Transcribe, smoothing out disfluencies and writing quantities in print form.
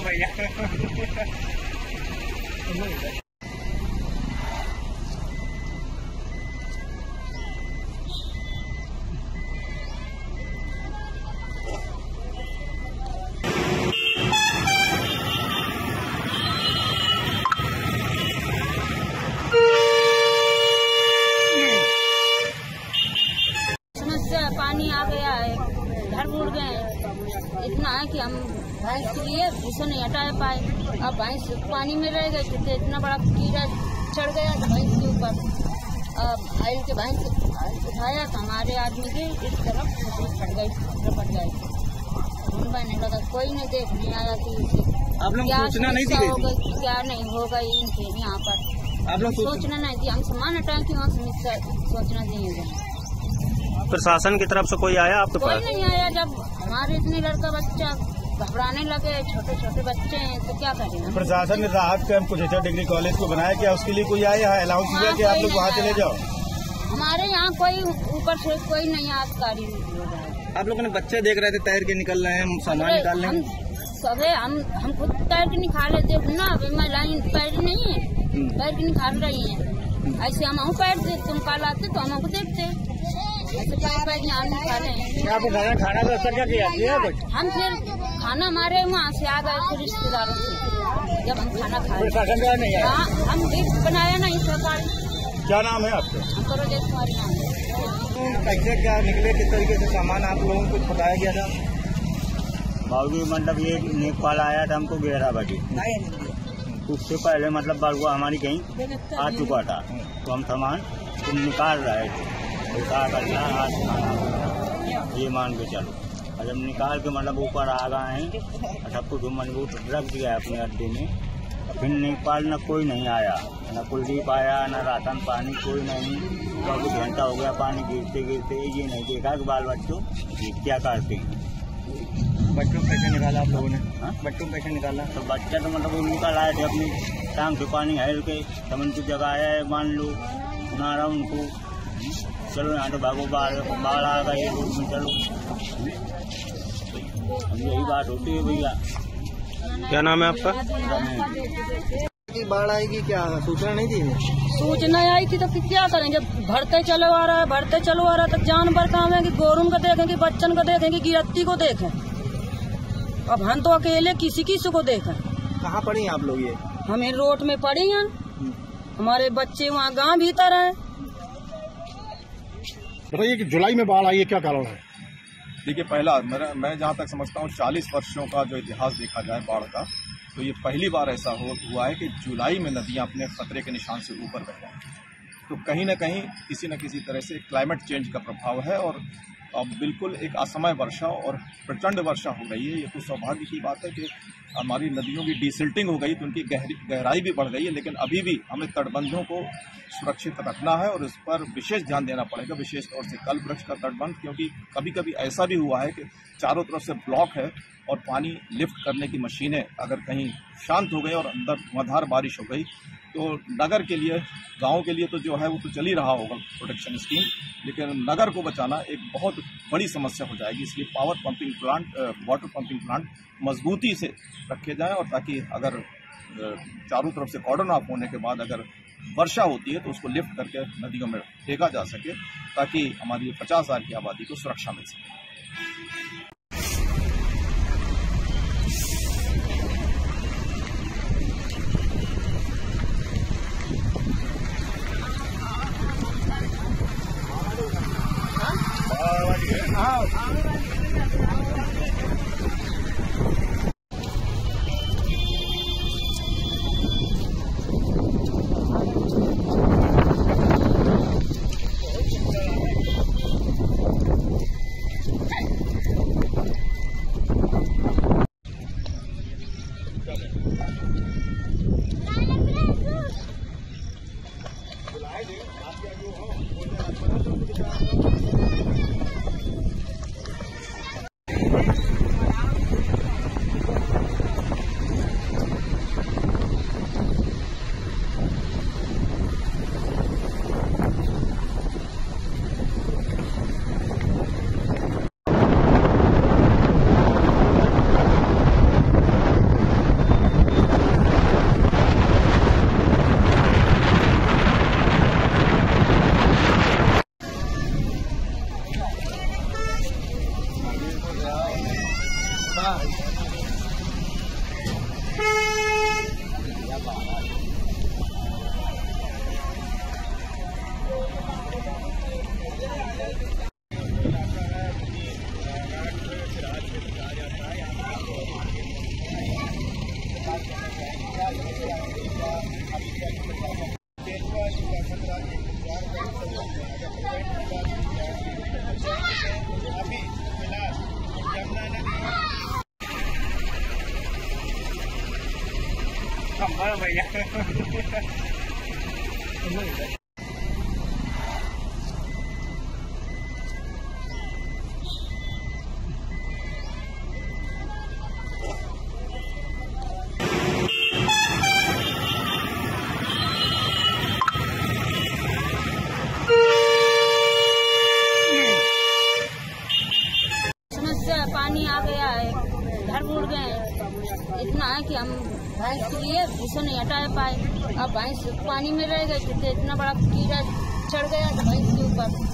भैया समस्या पानी आ गया है, घर उड़ गए। इतना है कि हम भैंस के लिए भूसा नहीं हटा पाए। अब भैंस पानी में रह गए थे, इतना बड़ा कीड़ा चढ़ गया था भैंस के ऊपर। आयल के भैंस उठाया तो हमारे आदमी के इस तरफ फट गए। बहने लगा कोई नहीं देख नहीं आया कि आप लोग सूचना नहीं दी क्या नहीं होगा इनके यहाँ पर। आप लोग सोचना नहीं थी, हम सामान हटाए कि वहाँ से सोचना चाहिए। प्रशासन की तरफ से कोई आया आपके पास? कोई नहीं आया। जब हमारे इतने लड़का बच्चा घबराने लगे, छोटे छोटे बच्चे हैं, तो क्या करें। प्रशासन ने राहत कैंप कुछ डिग्री कॉलेज को बनाया, क्या उसके लिए कोई आया है? अलाउंस दिया कि आप लोग वहाँ चले जाओ? हमारे यहाँ कोई ऊपर से कोई नहीं अधिकारी। आप लोगों ने बच्चे देख रहे थे तैर के निकल रहे हैं, सामान निकाल रहे हैं। हम खुद तैर के निकाल रहे थे ना, अभी महिलाएं पैर नहीं है, पैर के निकाल रही है। ऐसे हम पैर देते, तुम कल आते तो हमको देखते, ऐसे पैर यहाँ निकाले हैं। आपको खाना तो क्या किया? हम फिर खाना हमारे वहाँ से आ गए थे रिश्तेदारों से, जब हम खाना खाए। प्रशासन नहीं आया? हम बनाया नहीं सरकार। क्या नाम है आपका? हमको रोजेश कुमारी नाम है। कैसे क्या निकले, किस तरीके से सामान आप लोगों को बताया गया था? बाबू मतलब ये नेपाल आया था हमको 11 बजे, उससे पहले मतलब बलुआ हमारी कहीं आ चुका था, तो हम सामान निकाल रहे थे। आज खाना ये मान के चलो, और जब निकाल के मतलब ऊपर आ गए हैं, सब कुछ मजबूत रख दिया है अपने अड्डे में। फिर नेपाल न कोई नहीं आया, न कुलदीप आया, न राशन पानी कोई नहीं। 24 घंटा हो गया पानी गिरते गिरते, ये नहीं देखा कि बाल बच्चों ये क्या करते हैं। बच्चों को कैसे निकाला आप लोगों ने? बच्चों को कैसे निकाला? तो बच्चा तो मतलब वो निकल आए थे अपनी टांग से पानी हेल के, तब उनको जगाया है, मान लो नारा उनको, चलो यहाँ तो भागो, बाढ़ आ गई रोड में, चलो यही बात होती है भैया। क्या नाम है आपका? बाढ़ आएगी क्या सूचना नहीं दी? सूचना आई थी तो क्या करें, जब भरते चलो आ रहा है तो जानवर काम है कि गोरुन को देखें कि बच्चन को देखें कि गिरफ्ती को देखें। अब हम तो अकेले किसी को देखें। कहाँ पड़ी आप लोग? ये हम रोड में पड़ी हैं, हमारे बच्चे वहाँ गांव भीतर हैं। बताइए कि जुलाई में बाढ़ आई है, क्या कारण है? देखिए, पहला मैं जहाँ तक समझता हूँ 40 वर्षों का जो इतिहास देखा जाए बाढ़ का, तो ये पहली बार ऐसा हुआ है कि जुलाई में नदियाँ अपने खतरे के निशान से ऊपर बह जाएं। तो कहीं ना कहीं किसी न किसी तरह से क्लाइमेट चेंज का प्रभाव है, और अब बिल्कुल एक असमय वर्षा और प्रचंड वर्षा हो गई है। ये तो सौभाग्य की बात है कि हमारी नदियों की डिसिल्टिंग हो गई, तो उनकी गहराई भी बढ़ गई है, लेकिन अभी भी हमें तटबंधों को सुरक्षित रखना है और इस पर विशेष ध्यान देना पड़ेगा, विशेष तौर से कल्पवृक्ष का तटबंध, क्योंकि कभी कभी ऐसा भी हुआ है कि चारों तरफ से ब्लॉक है और पानी लिफ्ट करने की मशीनें अगर कहीं शांत हो गई और अंदर धुआंधार बारिश हो गई, तो नगर के लिए, गांव के लिए तो जो है वो तो चल ही रहा होगा प्रोटेक्शन स्कीम, लेकिन नगर को बचाना एक बहुत बड़ी समस्या हो जाएगी। इसलिए power pumping plant, water pumping plant मजबूती से रखे जाएं, और ताकि अगर चारों तरफ से कॉर्डन ऑफ होने के बाद अगर वर्षा होती है तो उसको लिफ्ट करके नदियों में फेंका जा सके, ताकि हमारी 50,000 की आबादी को सुरक्षा मिल सके। भैया समस्या पानी आ गया है, घर उड़ गए हैं। इतना है कि हम भैंस के लिए भूसा नहीं हटा पाए। अब भैंस पानी में रह गए थे, इतना बड़ा कीड़ा चढ़ गया था भैंस के ऊपर।